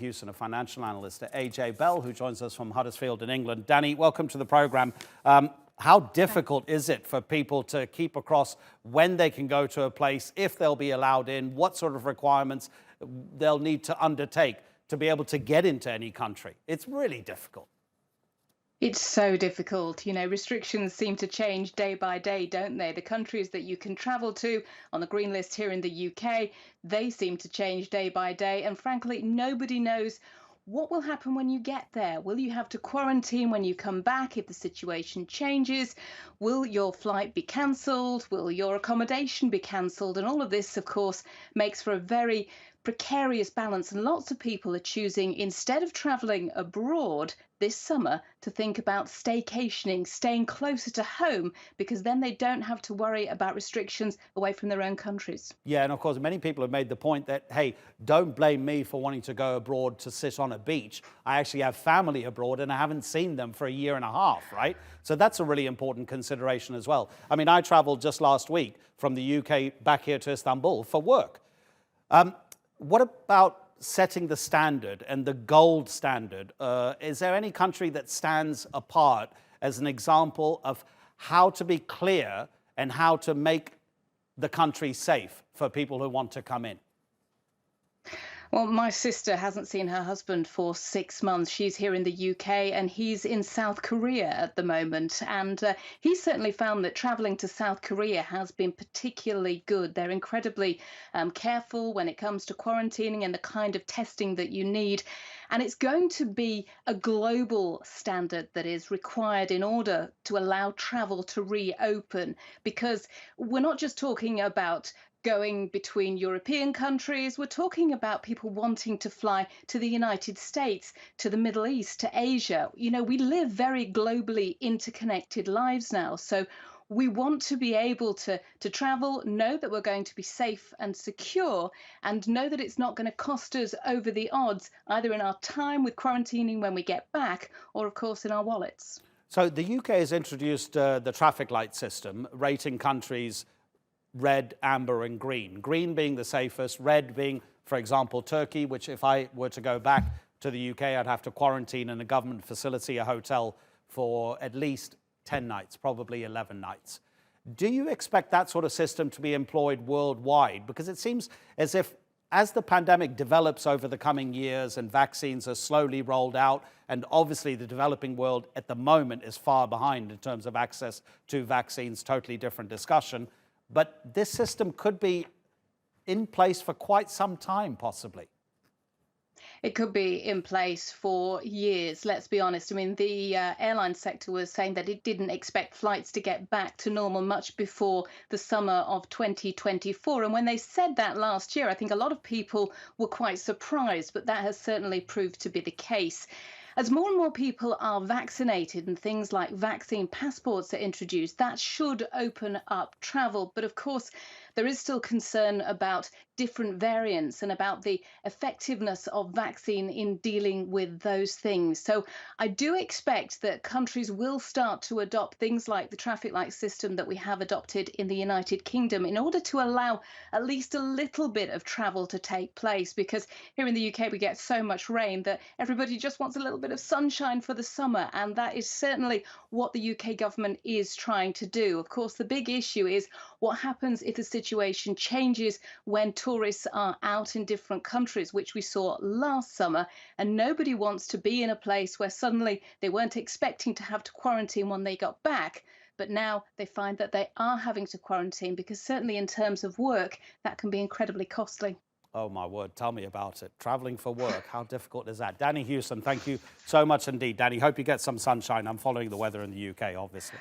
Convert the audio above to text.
Hewson, a financial analyst at AJ Bell, who joins us from Huddersfield in England. Danni, welcome to the program. How difficult is it for people to keep across when they can go to a place, if they'll be allowed in, what sort of requirements they'll need to undertake to be able to get into any country? It's really difficult. It's so difficult. Restrictions seem to change day by day, don't they? The countries that you can travel to on the green list here in the UK, they seem to change day by day. And frankly, nobody knows what will happen when you get there. Will you have to quarantine when you come back if the situation changes? Will your flight be cancelled? Will your accommodation be cancelled? And all of this, of course, makes for a very precarious balance. And lots of people are choosing, instead of travelling abroad this summer, to think about staycationing, staying closer to home, because then they don't have to worry about restrictions away from their own countries. Yeah, and of course, many people have made the point that, hey, don't blame me for wanting to go abroad to sit on a beach. I actually have family abroad and I haven't seen them for a year and a half, right? So that's a really important consideration as well. I mean, I traveled just last week from the UK back here to Istanbul for work. What about setting the standard and the gold standard? Is there any country that stands apart as an example of how to be clear and how to make the country safe for people who want to come in? Well, my sister hasn't seen her husband for 6 months. She's here in the UK and he's in South Korea at the moment. And he certainly found that traveling to South Korea has been particularly good. They're incredibly careful when it comes to quarantining and the kind of testing that you need. And it's going to be a global standard that is required in order to allow travel to reopen, because we're not just talking about going between European countries. We're talking about people wanting to fly to the United States, to the Middle East, to Asia. We live very globally interconnected lives now. So we want to be able to travel, know that we're going to be safe and secure, and know that it's not going to cost us over the odds, either in our time with quarantining when we get back, or of course in our wallets. So the UK has introduced the traffic light system, rating countries red, amber and green. Green being the safest, red being, for example, Turkey, which if I were to go back to the UK, I'd have to quarantine in a government facility, a hotel, for at least 10 nights, probably 11 nights. Do you expect that sort of system to be employed worldwide? Because it seems as if as the pandemic develops over the coming years and vaccines are slowly rolled out, and obviously the developing world at the moment is far behind in terms of access to vaccines, totally different discussion. But this system could be in place for quite some time, possibly. It could be in place for years, let's be honest. I mean, the airline sector was saying that it didn't expect flights to get back to normal much before the summer of 2024. And when they said that last year, I think a lot of people were quite surprised, but that has certainly proved to be the case. As more and more people are vaccinated and things like vaccine passports are introduced, that should open up travel. But of course, there is still concern about different variants and about the effectiveness of vaccine in dealing with those things. So I do expect that countries will start to adopt things like the traffic light system that we have adopted in the United Kingdom in order to allow at least a little bit of travel to take place, because here in the UK we get so much rain that everybody just wants a little bit of sunshine for the summer, and that is certainly what the UK government is trying to do. Of course, the big issue is what happens if the situation changes when tourists are out in different countries, which we saw last summer, and nobody wants to be in a place where suddenly they weren't expecting to have to quarantine when they got back, but now they find that they are having to quarantine, because certainly in terms of work, that can be incredibly costly. Oh, my word. Tell me about it. Traveling for work. How difficult is that? Danni Hewson, thank you so much indeed. Danni, hope you get some sunshine. I'm following the weather in the UK, obviously.